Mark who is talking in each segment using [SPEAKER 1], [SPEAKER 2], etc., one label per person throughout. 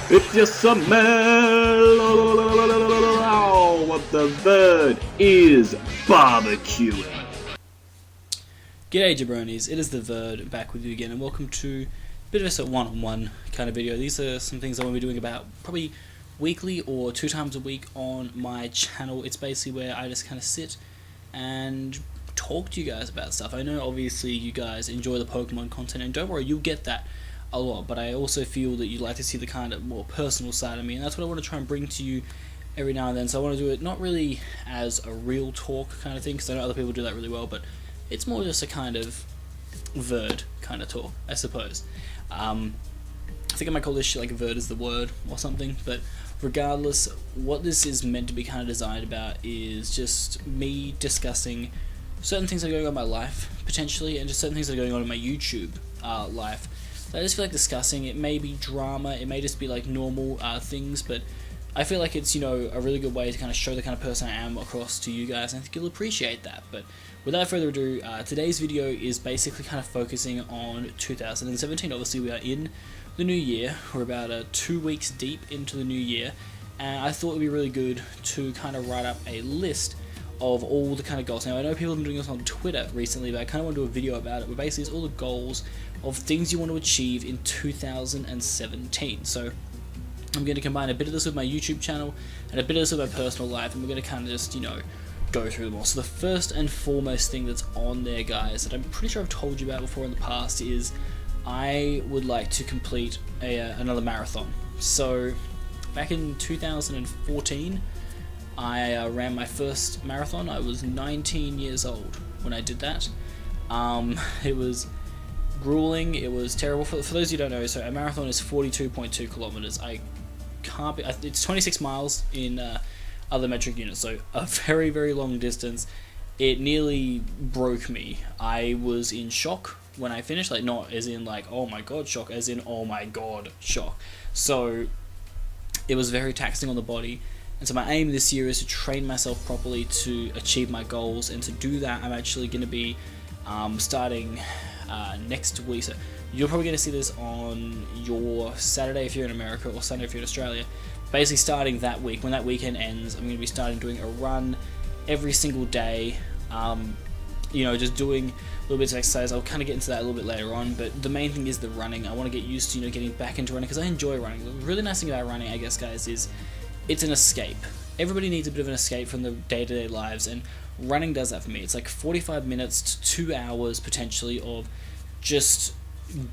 [SPEAKER 1] It's your smell. What the Verd is barbecuing.
[SPEAKER 2] G'day jabronis, it is TheVerd back with you again, and welcome to a bit of a one-on-one kind of video. These are some things I want to be doing about probably weekly or 2 times a week on my channel. It's basically where I just kind of sit and talk to you guys about stuff. I know obviously you guys enjoy the Pokemon content, and don't worry, you'll get that a lot, but I also feel that you'd like to see the kind of more personal side of me, and that's what I want to try and bring to you every now and then. So I want to do it not really as a real talk kind of thing, because I know other people do that really well, but it's more just a kind of Verd kind of talk, I suppose. I think I might call this shit like Verd is the word or something, but regardless, what this is meant to be kind of designed about is just me discussing certain things that are going on in my life, potentially, and just certain things that are going on in my YouTube life. So I just feel like discussing. It may be drama, it may just be like normal things, but I feel like it's, you know, a really good way to kind of show the kind of person I am across to you guys, and I think you'll appreciate that. But without further ado, today's video is basically kind of focusing on 2017. Obviously we are in the new year, we're about 2 weeks deep into the new year, and I thought it would be really good to kind of write up a list of all the kind of goals. Now I know people have been doing this on Twitter recently, but I kind of want to do a video about it, but basically it's all the goals of things you want to achieve in 2017. So I'm going to combine a bit of this with my YouTube channel and a bit of this with my personal life, and we're going to kind of just, you know, go through them all. So the first and foremost thing that's on there, guys, that I'm pretty sure I've told you about before in the past, is I would like to complete another marathon. So back in 2014, I ran my first marathon. I was 19 years old when I did that. It was grueling, it was terrible. For those of you who don't know, so a marathon is 42.2 kilometers. It's 26 miles in other metric units, so a very, very long distance. It nearly broke me. I was in shock when I finished, like not as in like, oh my god shock, as in oh my god shock. So it was very taxing on the body, and so my aim this year is to train myself properly to achieve my goals, and to do that I'm actually going to be starting next week. So you're probably going to see this on your Saturday if you're in America, or Sunday if you're in Australia. Basically starting that week, when that weekend ends, I'm going to be starting doing a run every single day, you know, just doing little bits of exercise. I'll kind of get into that a little bit later on, but the main thing is the running. I want to get used to, you know, getting back into running, because I enjoy running. The really nice thing about running, I guess, guys, is it's an escape. Everybody needs a bit of an escape from the day-to-day lives, and running does that for me. It's like 45 minutes to 2 hours potentially of just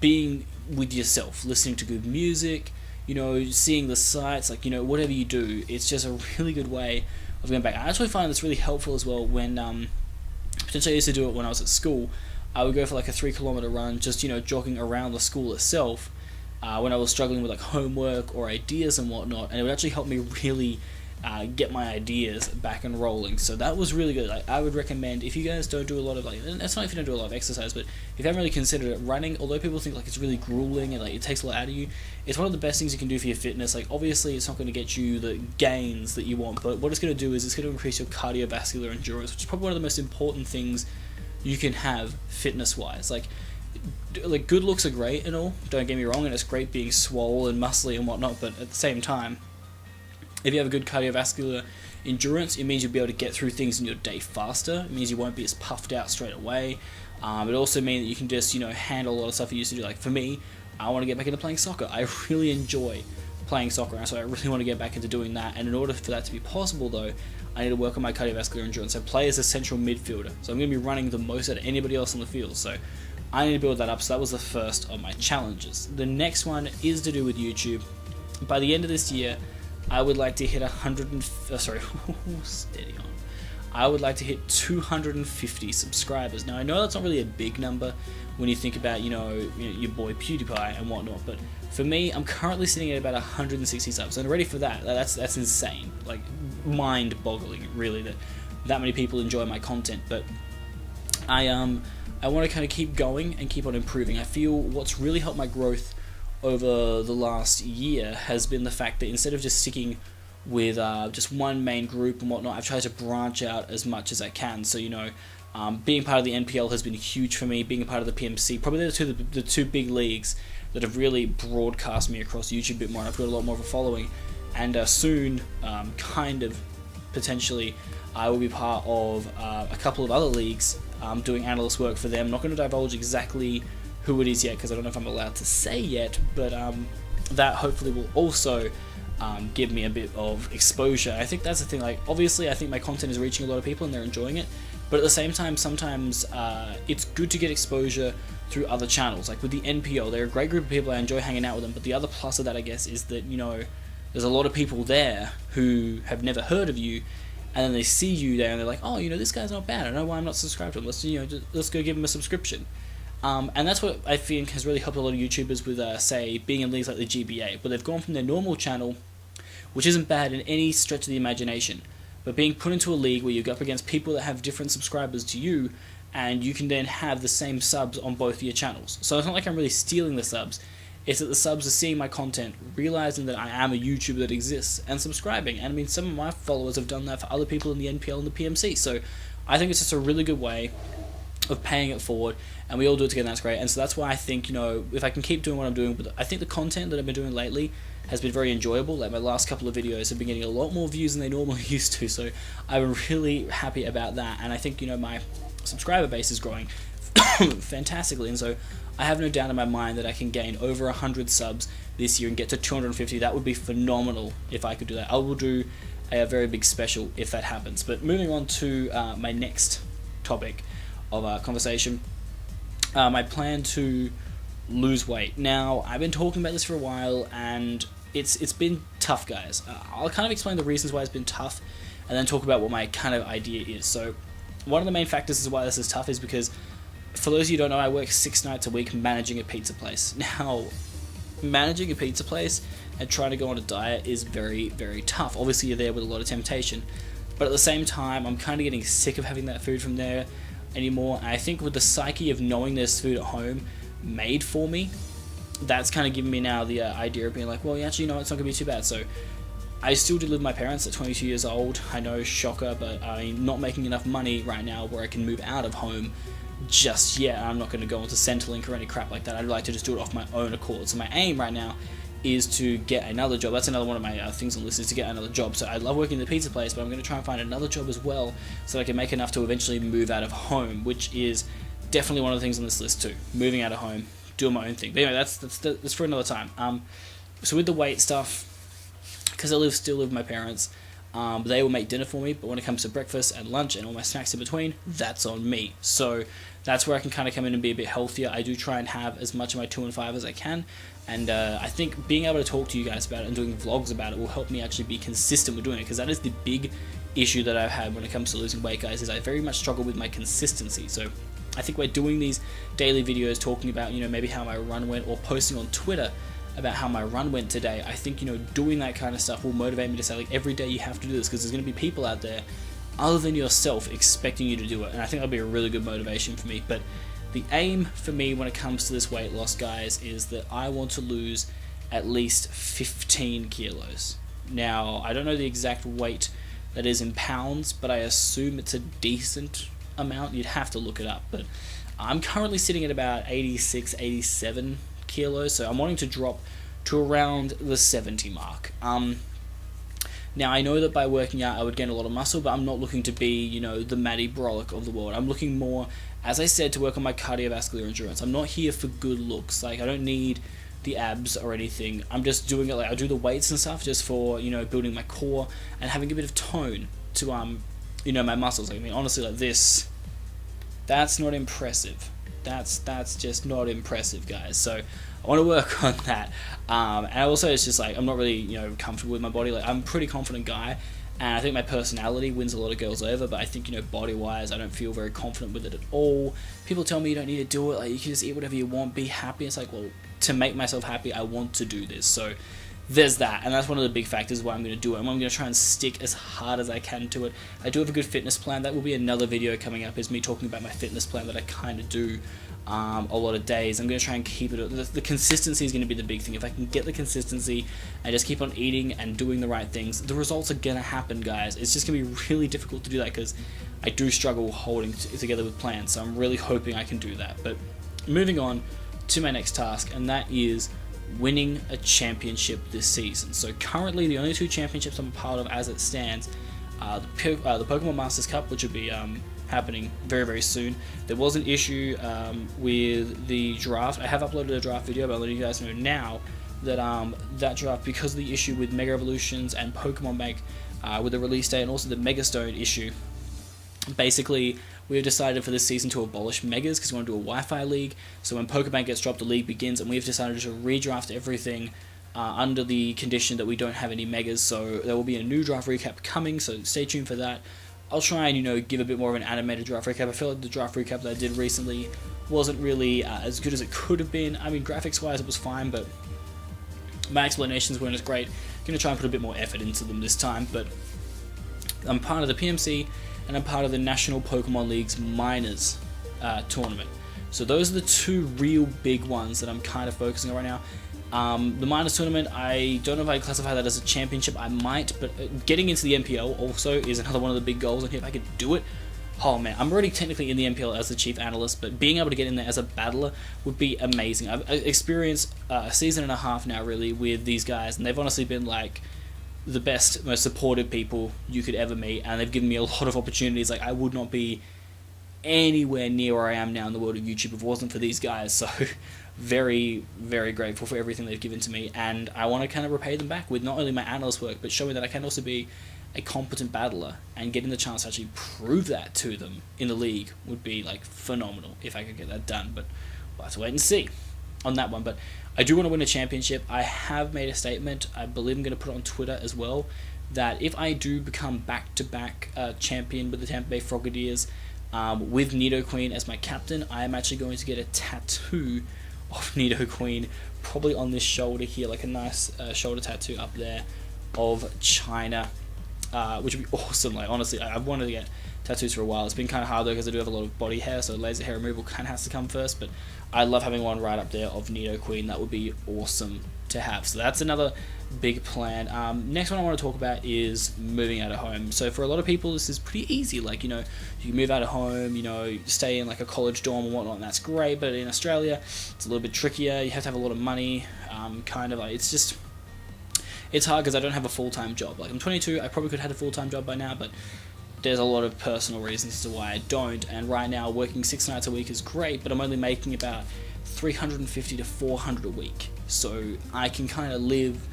[SPEAKER 2] being with yourself, listening to good music, you know, seeing the sights, like, you know, whatever you do, it's just a really good way of going back. I actually find this really helpful as well when, potentially I used to do it when I was at school. I would go for like a 3-kilometer run, just, you know, jogging around the school itself, when I was struggling with like homework or ideas and whatnot, and it would actually help me really get my ideas back and rolling. So that was really good. I would recommend, if you guys don't do a lot of, like, it's not if you don't do a lot of exercise, but if you haven't really considered it, running, although people think like it's really grueling and like it takes a lot out of you, it's one of the best things you can do for your fitness. Like obviously it's not going to get you the gains that you want, but what it's going to do is it's going to increase your cardiovascular endurance, which is probably one of the most important things you can have fitness wise. Like good looks are great and all, don't get me wrong, and it's great being swole and muscly and whatnot, but at the same time, if you have a good cardiovascular endurance, it means you'll be able to get through things in your day faster. It means you won't be as puffed out straight away. It also means that you can just, you know, handle a lot of stuff you used to do. Like for me, I want to get back into playing soccer. I really enjoy playing soccer, and so I really want to get back into doing that. And in order for that to be possible, though, I need to work on my cardiovascular endurance. So play as a central midfielder. So I'm going to be running the most out of anybody else on the field. So I need to build that up. So that was the first of my challenges. The next one is to do with YouTube. By the end of this year, I would like to hit steady on. I would like to hit 250 subscribers. Now I know that's not really a big number when you think about, you know, your boy PewDiePie and whatnot, but for me, I'm currently sitting at about 160 subs, and ready for that. That's insane, like mind-boggling, really, that many people enjoy my content. But I want to kind of keep going and keep on improving. I feel what's really helped my growth over the last year has been the fact that instead of just sticking with just one main group and whatnot, I've tried to branch out as much as I can. So, you know, being part of the NPL has been huge for me. Being a part of the PMC, probably the two big leagues that have really broadcast me across YouTube a bit more. I've got a lot more of a following, and soon, kind of potentially, I will be part of a couple of other leagues doing analyst work for them. I'm not going to divulge exactly who it is yet because I don't know if I'm allowed to say yet, but that hopefully will also give me a bit of exposure. I think that's the thing, like obviously I think my content is reaching a lot of people and they're enjoying it, but at the same time sometimes it's good to get exposure through other channels. Like with the NPO, they're a great group of people, I enjoy hanging out with them, but the other plus of that I guess is that, you know, there's a lot of people there who have never heard of you, and then they see you there and they're like, oh, you know, this guy's not bad, I don't know why I'm not subscribed to him, let's go give him a subscription. And that's what I think has really helped a lot of YouTubers with, say, being in leagues like the GBA, but they've gone from their normal channel, which isn't bad in any stretch of the imagination, but being put into a league where you go up against people that have different subscribers to you, and you can then have the same subs on both of your channels. So it's not like I'm really stealing the subs, it's that the subs are seeing my content, realizing that I am a YouTuber that exists, and subscribing. And I mean, some of my followers have done that for other people in the NPL and the PMC, so I think it's just a really good way of paying it forward, and we all do it together, and that's great. And so that's why I think, you know, if I can keep doing what I'm doing, but I think the content that I've been doing lately has been very enjoyable. Like my last couple of videos have been getting a lot more views than they normally used to, so I'm really happy about that. And I think, you know, my subscriber base is growing fantastically, and so I have no doubt in my mind that I can gain over 100 subs this year and get to 250. That would be phenomenal if I could do that. I will do a very big special if that happens. But moving on to my next topic of conversation, I plan to lose weight. Now, I've been talking about this for a while, and it's been tough, guys. I'll kind of explain the reasons why it's been tough, and then talk about what my kind of idea is. So, one of the main factors is why this is tough is because, for those of you who don't know, I work 6 nights a week managing a pizza place. Now, managing a pizza place and trying to go on a diet is very, very tough. Obviously, you're there with a lot of temptation, but at the same time, I'm kind of getting sick of having that food from there anymore. And I think with the psyche of knowing there's food at home made for me, that's kind of given me now the idea of being like, well, actually, you know, it's not going to be too bad. So I still do live with my parents at 22 years old. I know, shocker, but I'm not making enough money right now where I can move out of home just yet. I'm not going to go into Centrelink or any crap like that. I'd like to just do it off my own accord. So my aim right now is to get another job. That's another one of my things on the list, is to get another job. So I love working in the pizza place, but I'm going to try and find another job as well so that I can make enough to eventually move out of home, which is definitely one of the things on this list too. Moving out of home, doing my own thing. But anyway, that's for another time. So with the weight stuff, because I still live with my parents, they will make dinner for me, but when it comes to breakfast and lunch and all my snacks in between, that's on me. So that's where I can kind of come in and be a bit healthier. I do try and have as much of my 2 and 5 as I can, and I think being able to talk to you guys about it and doing vlogs about it will help me actually be consistent with doing it, because that is the big issue that I've had when it comes to losing weight, guys, is I very much struggle with my consistency. So I think we're doing these daily videos talking about, you know, maybe how my run went, or posting on Twitter about how my run went today. I think, you know, doing that kind of stuff will motivate me to say, like, every day you have to do this, because there's going to be people out there other than yourself expecting you to do it, and I think that'll be a really good motivation for me. But the aim for me when it comes to this weight loss, guys, is that I want to lose at least 15 kilos. Now, I don't know the exact weight that is in pounds, but I assume it's a decent amount. You'd have to look it up, but I'm currently sitting at about 86, 87 kilos, so I'm wanting to drop to around the 70 mark. Now, I know that by working out I would gain a lot of muscle, but I'm not looking to be, you know, the Matty Brolic of the world. I'm looking more, as I said, to work on my cardiovascular endurance. I'm not here for good looks. Like, I don't need the abs or anything. I'm just doing it, like, I do the weights and stuff just for, you know, building my core and having a bit of tone to, you know, my muscles. Like, I mean, honestly, like this, that's not impressive. That's just not impressive, guys. So I want to work on that. And also, it's just like, I'm not really, you know, comfortable with my body. Like, I'm a pretty confident guy, and I think my personality wins a lot of girls over, but I think, you know, body-wise, I don't feel very confident with it at all. People tell me you don't need to do it, like, you can just eat whatever you want, be happy. It's like, well, to make myself happy, I want to do this. So there's that, and that's one of the big factors why I'm going to do it, and I'm going to try and stick as hard as I can to it. I do have a good fitness plan. That will be another video coming up, is me talking about my fitness plan that I kind of do a lot of days. I'm going to try and keep it, the consistency is going to be the big thing. If I can get the consistency and just keep on eating and doing the right things, the results are going to happen, guys. It's just going to be really difficult to do that, because I do struggle holding together with plans, so I'm really hoping I can do that. But moving on to my next task, and that is winning a championship this season. So currently the only 2 championships I'm a part of as it stands are the Pokemon Masters Cup, which will be happening very, very soon. There was an issue with the draft. I have uploaded a draft video, but I'll let you guys know now that that draft, because of the issue with Mega Evolutions and Pokemon Bank with the release date, and also the Mega Stone issue, basically we've decided for this season to abolish Megas because we want to do a Wi-Fi league. So when Pokebank gets dropped, the league begins, and we've decided to redraft everything under the condition that we don't have any Megas. So there will be a new draft recap coming, so stay tuned for that. I'll try and, give a bit more of an animated draft recap. I feel like the draft recap that I did recently wasn't really as good as it could have been. I mean, graphics-wise it was fine, but my explanations weren't as great. I'm going to try and put a bit more effort into them this time, but I'm part of the PMC, and I'm part of the National Pokemon League's Minors tournament. So those are the 2 real big ones that I'm kind of focusing on right now. The Minors tournament, I don't know if I classify that as a championship. I might, but getting into the MPL also is another one of the big goals, and if I could do it, oh man, I'm already technically in the MPL as the chief analyst, but being able to get in there as a battler would be amazing. I've experienced a season and a half now, really, with these guys, and they've honestly been like the best, most supportive people you could ever meet, and they've given me a lot of opportunities. Like, I would not be anywhere near where I am now in the world of YouTube if it wasn't for these guys. So very, very grateful for everything they've given to me, and I want to kind of repay them back with not only my analyst work, but showing that I can also be a competent battler, and getting the chance to actually prove that to them in the league would be like phenomenal if I could get that done. But we'll have to wait and see on that one. But I do want to win a championship. I have made a statement, I believe I'm going to put it on Twitter as well, that if I do become back-to-back champion with the Tampa Bay Frogadiers, with Nidoqueen as my captain, I am actually going to get a tattoo of Nidoqueen, probably on this shoulder here, like a nice shoulder tattoo up there of China, which would be awesome. Like, honestly, I've wanted to get tattoos for a while. It's been kind of hard though, because I do have a lot of body hair, so laser hair removal kind of has to come first, but I love having one right up there of Nidoqueen. That would be awesome to have. So that's another big plan. Next one I want to talk about is moving out of home. So for a lot of people, this is pretty easy. Like, you can move out of home, stay in like a college dorm and whatnot, and that's great. But in Australia, it's a little bit trickier. You have to have a lot of money. Kind of like, it's hard because I don't have a full-time job. Like, I'm 22, I probably could have had a full-time job by now, but there's a lot of personal reasons as to why I don't. And right now, working 6 nights a week is great, but I'm only making about $350 to $400 a week. So I can kind of live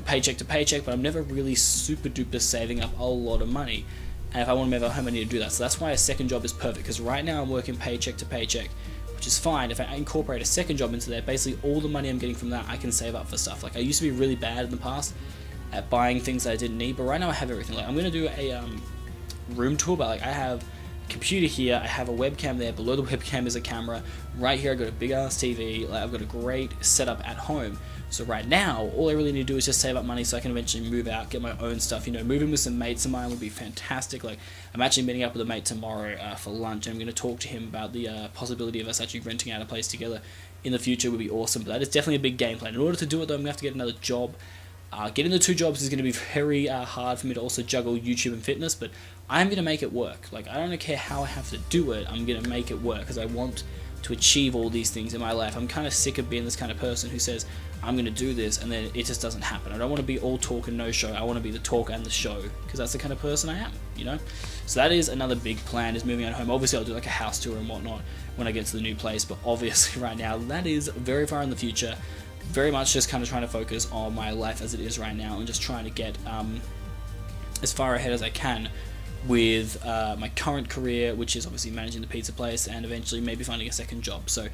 [SPEAKER 2] paycheck to paycheck, but I'm never really super duper saving up a lot of money. And if I want to move out home, I need to do that. So that's why a second job is perfect, because right now I'm working paycheck to paycheck, which is fine. If I incorporate a second job into there, basically all the money I'm getting from that I can save up for stuff. Like, I used to be really bad in the past at buying things that I didn't need, but right now I have everything. Like, I'm going to do a room tour, but like, I have a computer here, I have a webcam there, below the webcam is a camera, right here I got a big ass TV, like, I've got a great setup at home. So right now, all I really need to do is just save up money so I can eventually move out, get my own stuff. Moving with some mates of mine would be fantastic. Like, I'm actually meeting up with a mate tomorrow for lunch, and I'm going to talk to him about the possibility of us actually renting out a place together in the future. Would be awesome. But that is definitely a big game plan. In order to do it though, I'm going to have to get another job. Getting the 2 jobs is going to be very hard for me to also juggle YouTube and fitness, but I'm going to make it work. Like, I don't care how I have to do it, I'm going to make it work, because I want to achieve all these things in my life. I'm kind of sick of being this kind of person who says, I'm going to do this, and then it just doesn't happen. I don't want to be all talk and no show. I want to be the talk and the show, because that's the kind of person I am, So that is another big plan, is moving out home. Obviously, I'll do like a house tour and whatnot when I get to the new place, but obviously right now, that is very far in the future. Very much just kind of trying to focus on my life as it is right now, and just trying to get as far ahead as I can with my current career, which is obviously managing the pizza place, and eventually maybe finding a second job. So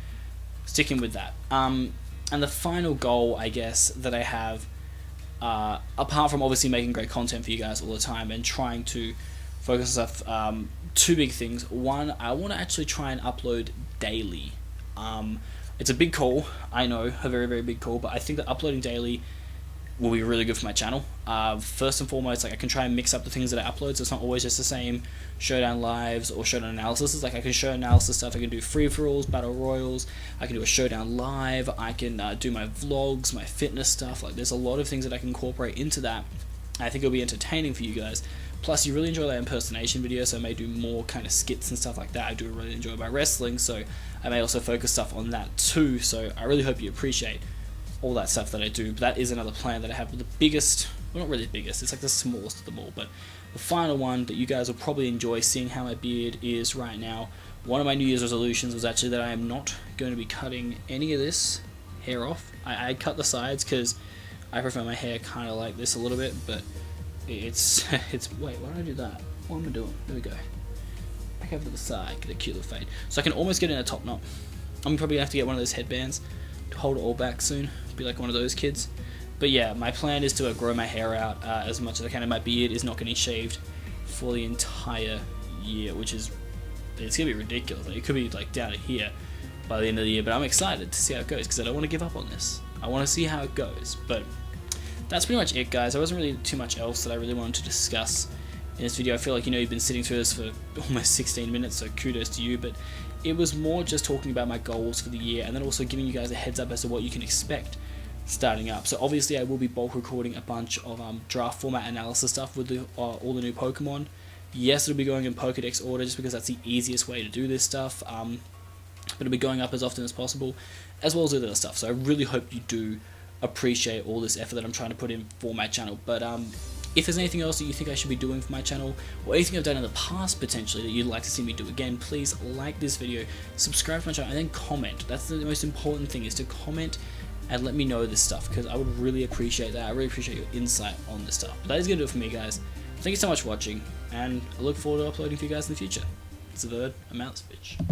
[SPEAKER 2] sticking with that. And the final goal, I guess, that I have, apart from obviously making great content for you guys all the time and trying to focus on stuff, 2 big things. One, I want to actually try and upload daily. It's a big call, I know, a very, very big call, but I think that uploading daily will be really good for my channel. First and foremost, like, I can try and mix up the things that I upload, so it's not always just the same showdown lives or showdown analysis. Like, I can show analysis stuff, I can do free-for-alls, battle royals, I can do a showdown live, I can do my vlogs, my fitness stuff. Like, there's a lot of things that I can incorporate into that I think it'll be entertaining for you guys. Plus, you really enjoy that impersonation video, so I may do more kind of skits and stuff like that. I do really enjoy my wrestling, so I may also focus stuff on that too. So I really hope you appreciate all that stuff that I do. But that is another plan that I have. The biggest, well, not really the biggest, it's like the smallest of them all, but the final one that you guys will probably enjoy seeing how my beard is right now. One of my New Year's resolutions was actually that I am not going to be cutting any of this hair off. I cut the sides because I prefer my hair kind of like this a little bit, but it's wait, why did I do that? What am I doing? There we go. Back over to the side, get a cute little fade. So I can almost get in a top knot. I'm probably gonna have to get one of those headbands to hold it all back soon. Be like one of those kids. But yeah, my plan is to grow my hair out as much as I can, and my beard is not getting shaved for the entire year, which is, it's gonna be ridiculous. Like, it could be like down to here by the end of the year, but I'm excited to see how it goes because I don't want to give up on this. I want to see how it goes. But that's pretty much it, guys. There wasn't really too much else that I really wanted to discuss in this video. I feel like, you've been sitting through this for almost 16 minutes, so kudos to you. But it was more just talking about my goals for the year, and then also giving you guys a heads up as to what you can expect starting up. So obviously I will be bulk recording a bunch of draft format analysis stuff with all the new Pokemon. Yes, it'll be going in Pokedex order just because that's the easiest way to do this stuff. But it'll be going up as often as possible, as well as other stuff. So I really hope you do appreciate all this effort that I'm trying to put in for my channel. But if there's anything else that you think I should be doing for my channel, or anything I've done in the past potentially that you'd like to see me do again, please like this video, subscribe to my channel, and then comment. That's the most important thing, is to comment and let me know this stuff, because I would really appreciate that. I really appreciate your insight on this stuff. But that is going to do it for me, guys. Thank you so much for watching, and I look forward to uploading for you guys in the future. It's TheVerd. I'm out, bitch.